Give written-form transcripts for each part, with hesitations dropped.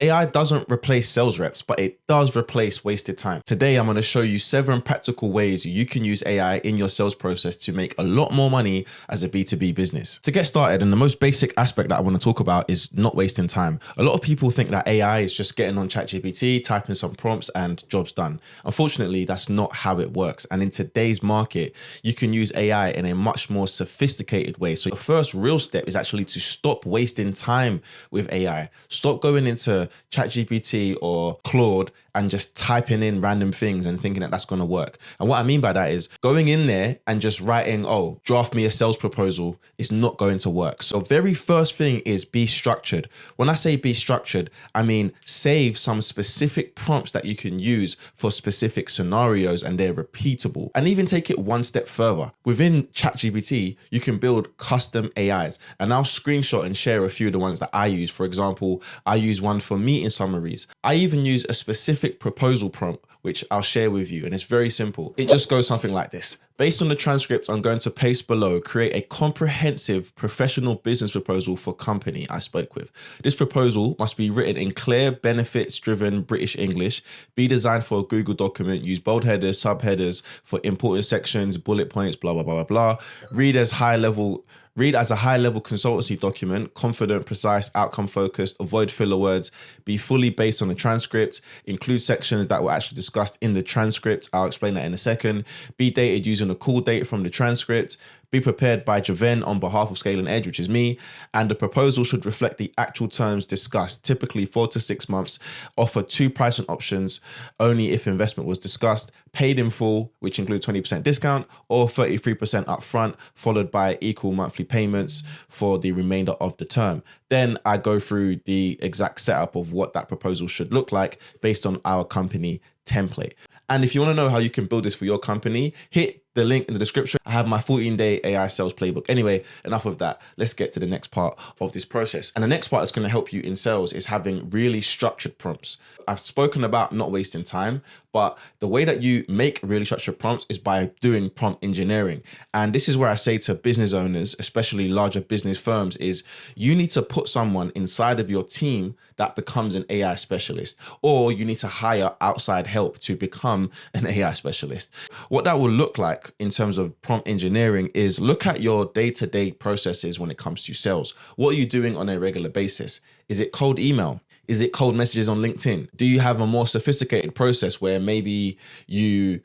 AI doesn't replace sales reps, but it does replace wasted time. Today, I'm going to show you 7 practical ways you can use AI in your sales process to make a lot more money as a B2B business. To get started, and the most basic aspect that I want to talk about is not wasting time. A lot of people think that AI is just getting on ChatGPT, typing some prompts and job's done. Unfortunately, that's not how it works. And in today's market, you can use AI in a much more sophisticated way. So the first real step is actually to stop wasting time with AI. Stop going into ChatGPT or Claude and just typing in random things and thinking that that's going to work. And what I mean by that is going in there and just writing, oh, draft me a sales proposal is not going to work. So very first thing is be structured. When I say be structured, I mean save some specific prompts that you can use for specific scenarios and they're repeatable. And even take it one step further. Within ChatGPT, you can build custom AIs. And I'll screenshot and share a few of the ones that I use. For example, I use one for meeting summaries. I even use a specific proposal prompt, which I'll share with you. And it's very simple. It just goes something like this. Based on the transcript I'm going to paste below, create a comprehensive professional business proposal for company I spoke with. This proposal must be written in clear, benefits-driven British English, be designed for a Google document, use bold headers, subheaders for important sections, bullet points, blah, blah, blah, blah, blah. Read as a high-level consultancy document, confident, precise, outcome-focused, avoid filler words, be fully based on the transcript, include sections that were actually discussed in the transcript. I'll explain that in a second. Be dated using a call date from the transcript. Be prepared by Javen on behalf of Scale and Edge, which is me. And the proposal should reflect the actual terms discussed, typically 4 to 6 months. Offer 2 pricing options only if investment was discussed. Paid in full, which includes 20% discount, or 33% upfront, followed by equal monthly payments for the remainder of the term. Then I go through the exact setup of what that proposal should look like based on our company template. And if you want to know how you can build this for your company, hit the link in the description. I have my 14-day AI sales playbook. Anyway, enough of that. Let's get to the next part of this process. And the next part that's going to help you in sales is having really structured prompts. I've spoken about not wasting time, but the way that you make really structured prompts is by doing prompt engineering. And this is where I say to business owners, especially larger business firms, is you need to put someone inside of your team that becomes an AI specialist, or you need to hire outside help to become an AI specialist. What that will look like in terms of prompt engineering is look at your day-to-day processes when it comes to sales. What are you doing on a regular basis? Is it cold email? Is it cold messages on LinkedIn? Do you have a more sophisticated process where maybe you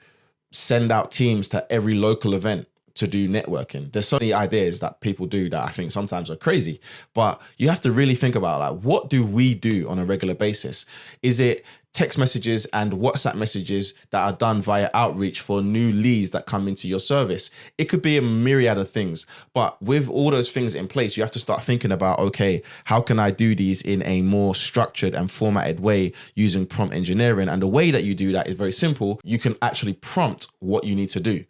send out teams to every local event to do networking? There's so many ideas that people do that I think sometimes are crazy, but you have to really think about, like, what do we do on a regular basis? Is it text messages and WhatsApp messages that are done via outreach for new leads that come into your service? It could be a myriad of things, but with all those things in place, you have to start thinking about, okay, how can I do these in a more structured and formatted way using prompt engineering? And the way that you do that is very simple. You can actually prompt what you need to do.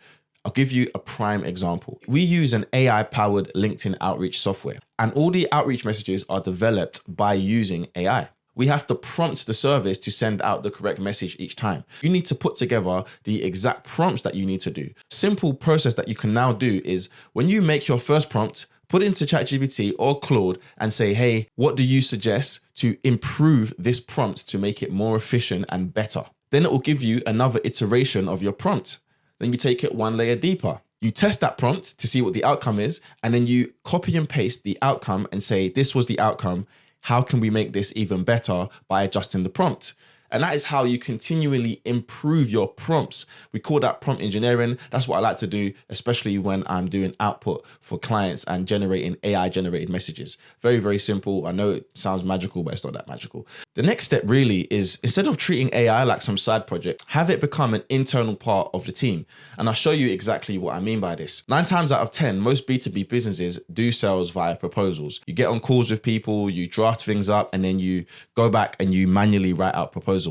I'll give you a prime example. We use an AI-powered LinkedIn outreach software, and all the outreach messages are developed by using AI. We have to prompt the service to send out the correct message each time. You need to put together the exact prompts that you need to do. Simple process that you can now do is when you make your first prompt, put it into ChatGPT or Claude and say, hey, what do you suggest to improve this prompt to make it more efficient and better? Then it will give you another iteration of your prompt. Then you take it one layer deeper. You test that prompt to see what the outcome is, and then you copy and paste the outcome and say, this was the outcome. How can we make this even better by adjusting the prompt? And that is how you continually improve your prompts. We call that prompt engineering. That's what I like to do, especially when I'm doing output for clients and generating AI generated messages. Very, very simple. I know it sounds magical, but it's not that magical. The next step really is, instead of treating AI like some side project, have it become an internal part of the team. And I'll show you exactly what I mean by this. 9 times out of 10, most B2B businesses do sales via proposals. You get on calls with people, you draft things up, and then you go back and you manually write out proposals.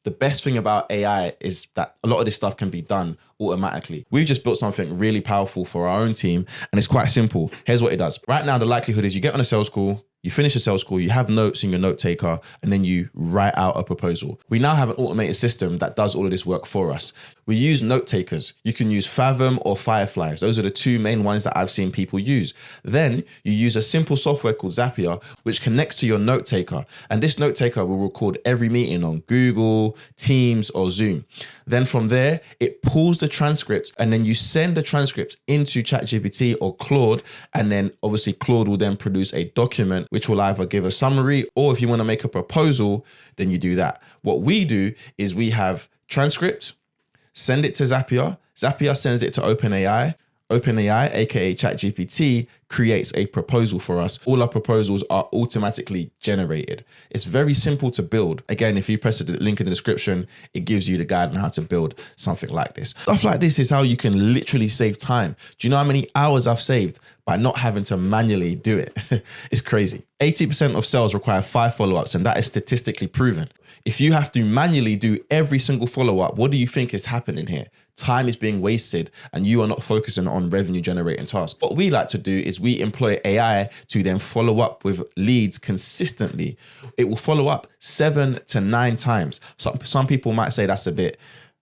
The best thing about AI is that a lot of this stuff can be done automatically. We've just built something really powerful for our own team, and it's quite simple. Here's what it does. Right now, the likelihood is you get on a sales call, you finish a sales call, you have notes in your note taker, and then you write out a proposal. We now have an automated system that does all of this work for us. We use note takers. You can use Fathom or Fireflies. Those are the two main ones that I've seen people use. Then you use a simple software called Zapier, which connects to your note taker. And this note taker will record every meeting on Google, Teams, or Zoom. Then from there, it pulls the transcript, and then you send the transcript into ChatGPT or Claude. And then obviously Claude will then produce a document, which will either give a summary, or if you want to make a proposal, then you do that. What we do is we have transcript, send it to Zapier. Zapier sends it to OpenAI. OpenAI, aka ChatGPT, creates a proposal for us. All our proposals are automatically generated. It's very simple to build. Again, if you press the link in the description, it gives you the guide on how to build something like this. Stuff like this is how you can literally save time. Do you know how many hours I've saved by not having to manually do it? It's crazy. 80% of sales require 5 follow-ups, and that is statistically proven. If you have to manually do every single follow-up, what do you think is happening here? Time is being wasted and you are not focusing on revenue generating tasks. What we like to do is we employ AI to then follow up with leads consistently. It will follow up 7 to 9 times. Some people might say that's a bit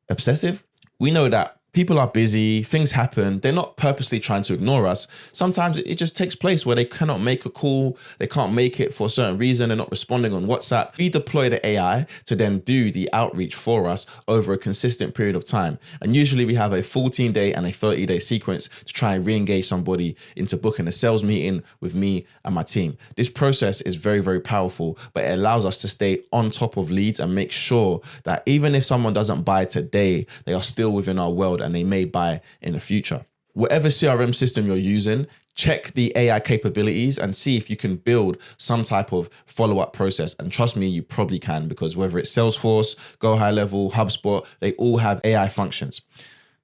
obsessive. We know that people are busy, things happen. They're not purposely trying to ignore us. Sometimes it just takes place where they cannot make a call. They can't make it for a certain reason. They're not responding on WhatsApp. We deploy the AI to then do the outreach for us over a consistent period of time. And usually we have a 14-day and a 30-day sequence to try and re-engage somebody into booking a sales meeting with me and my team. This process is very, very powerful, but it allows us to stay on top of leads and make sure that even if someone doesn't buy today, they are still within our world and they may buy in the future. Whatever CRM system you're using, check the AI capabilities and see if you can build some type of follow-up process. And trust me, you probably can, because whether it's Salesforce, Go High Level, HubSpot, they all have AI functions.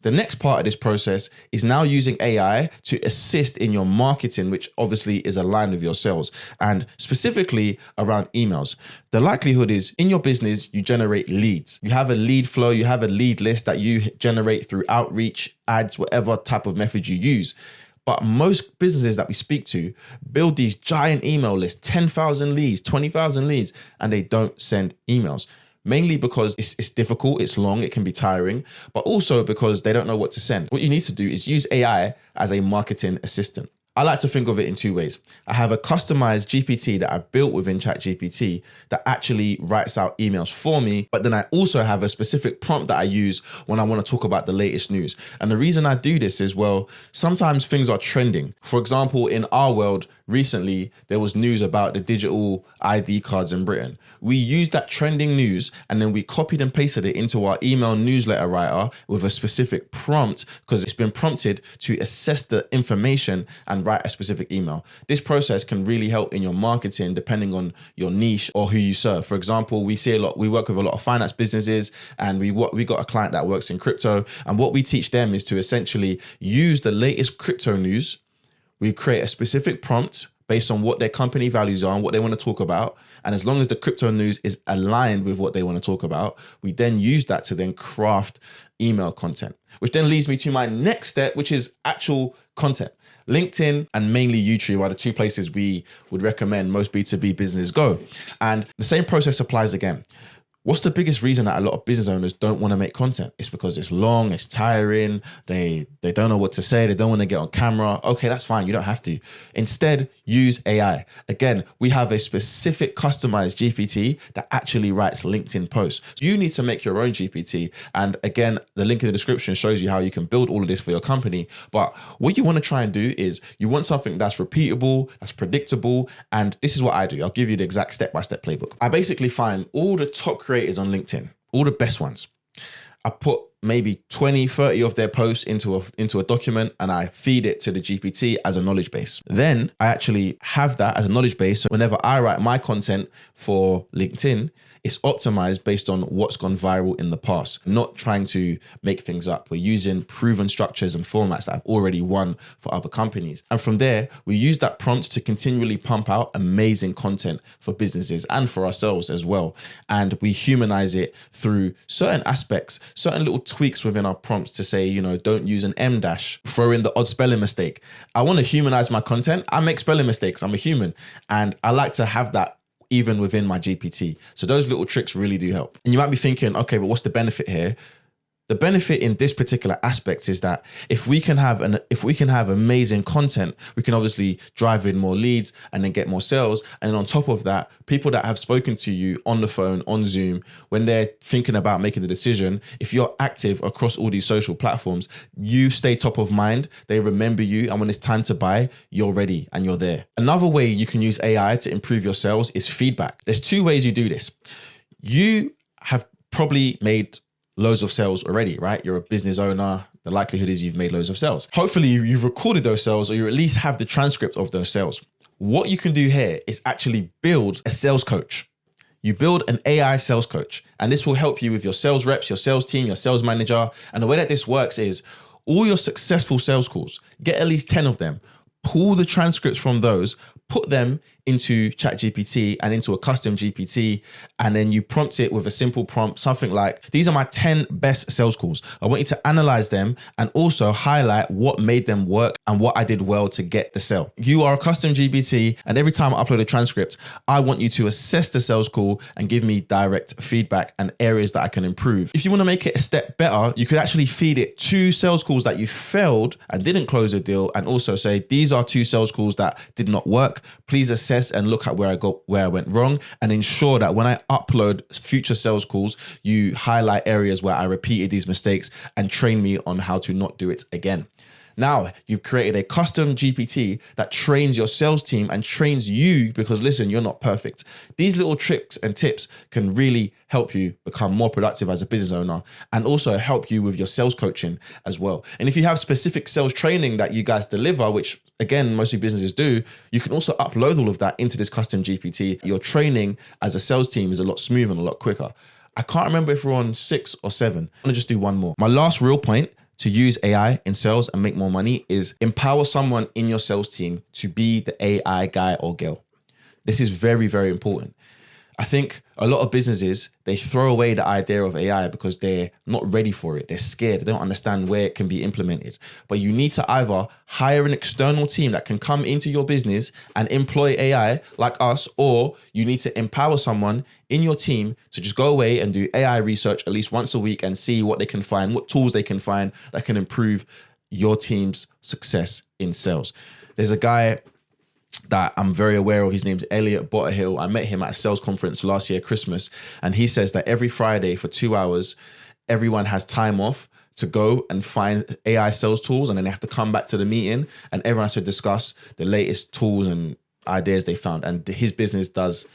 The next part of this process is now using AI to assist in your marketing, which obviously is aligned with your sales, and specifically around emails. The likelihood is in your business, you generate leads. You have a lead flow, you have a lead list that you generate through outreach, ads, whatever type of method you use. But most businesses that we speak to build these giant email lists, 10,000 leads, 20,000 leads, and they don't send emails. Mainly because it's difficult, it's long, it can be tiring, but also because they don't know what to send. What you need to do is use AI as a marketing assistant. I like to think of it in 2 ways. I have a customized GPT that I built within ChatGPT that actually writes out emails for me, but then I also have a specific prompt that I use when I want to talk about the latest news. And the reason I do this is, well, sometimes things are trending. For example, in our world, recently, there was news about the digital ID cards in Britain. We used that trending news and then we copied and pasted it into our email newsletter writer with a specific prompt, because it's been prompted to assess the information and write a specific email. This process can really help in your marketing depending on your niche or who you serve. For example, we work with a lot of finance businesses, and we got a client that works in crypto, and what we teach them is to essentially use the latest crypto news. We create a specific prompt based on what their company values are and what they want to talk about. And as long as the crypto news is aligned with what they want to talk about, we then use that to then craft email content, which then leads me to my next step, which is actual content. LinkedIn and mainly YouTube are the 2 places we would recommend most B2B businesses go. And the same process applies again. What's the biggest reason that a lot of business owners don't want to make content? It's because it's long, it's tiring, they don't know what to say, they don't want to get on camera. Okay, that's fine, you don't have to. Instead, use AI. Again, we have a specific customized GPT that actually writes LinkedIn posts. So you need to make your own GPT. And again, the link in the description shows you how you can build all of this for your company. But what you want to try and do is you want something that's repeatable, that's predictable. And this is what I do. I'll give you the exact step-by-step playbook. I basically find all the top creators on LinkedIn, all the best ones. I put maybe 20, 30 of their posts into a document and I feed it to the GPT as a knowledge base. Then I actually have that as a knowledge base. So whenever I write my content for LinkedIn, it's optimized based on what's gone viral in the past, not trying to make things up. We're using proven structures and formats that have already won for other companies. And from there, we use that prompt to continually pump out amazing content for businesses and for ourselves as well. And we humanize it through certain aspects, certain little tweaks within our prompts to say, don't use an M dash, throw in the odd spelling mistake. I want to humanize my content. I make spelling mistakes. I'm a human. And I like to have that even within my GPT. So those little tricks really do help. And you might be thinking, okay, but what's the benefit here? The benefit in this particular aspect is that if we can have amazing content, we can obviously drive in more leads and then get more sales. And on top of that, people that have spoken to you on the phone, on Zoom, when they're thinking about making the decision, if you're active across all these social platforms, you stay top of mind, they remember you, and when it's time to buy, you're ready and you're there. Another way you can use AI to improve your sales is feedback. There's two ways you do this. You have probably made loads of sales already, right? You're a business owner. The likelihood is you've made loads of sales. Hopefully you've recorded those sales, or you at least have the transcript of those sales. What you can do here is actually build a sales coach. You build an AI sales coach, and this will help you with your sales reps, your sales team, your sales manager. And the way that this works is all your successful sales calls, get at least 10 of them, pull the transcripts from those, put them into ChatGPT and into a custom GPT, and then you prompt it with a simple prompt, something like, these are my 10 best sales calls. I want you to analyze them and also highlight what made them work and what I did well to get the sale. You are a custom GPT, and every time I upload a transcript, I want you to assess the sales call and give me direct feedback and areas that I can improve. If you want to make it a step better, you could actually feed it 2 sales calls that you failed and didn't close a deal, and also say, these are 2 sales calls that did not work. Please assess and look at where I went wrong, and ensure that when I upload future sales calls, you highlight areas where I repeated these mistakes and train me on how to not do it again. Now you've created a custom GPT that trains your sales team and trains you, because listen, you're not perfect. These little tricks and tips can really help you become more productive as a business owner, and also help you with your sales coaching as well. And if you have specific sales training that you guys deliver, which again, mostly businesses do, you can also upload all of that into this custom GPT. Your training as a sales team is a lot smoother and a lot quicker. I can't remember if we're on 6 or 7. I'm gonna just do one more. My last real point to use AI in sales and make more money is empower someone in your sales team to be the AI guy or girl. This is very, very important. I think a lot of businesses, they throw away the idea of AI because they're not ready for it. They're scared. They don't understand where it can be implemented. But you need to either hire an external team that can come into your business and employ AI like us, or you need to empower someone in your team to just go away and do AI research at least once a week and see what they can find, what tools they can find that can improve your team's success in sales. There's a guy that I'm very aware of. His name's Elliot Botterhill. I met him at a sales conference last year, Christmas. And he says that every Friday for 2 hours, everyone has time off to go and find AI sales tools. And then they have to come back to the meeting and everyone has to discuss the latest tools and ideas they found. And his business does,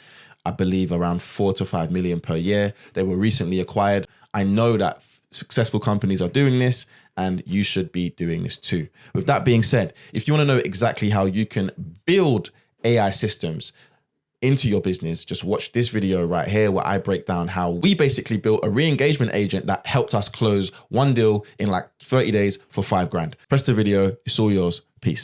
I believe, around 4 to 5 million per year. They were recently acquired. I know that successful companies are doing this, and you should be doing this too. With that being said, if you want to know exactly how you can build AI systems into your business, just watch this video right here where I break down how we basically built a re-engagement agent that helped us close one deal in like 30 days for $5 grand. Press the video, it's all yours. Peace.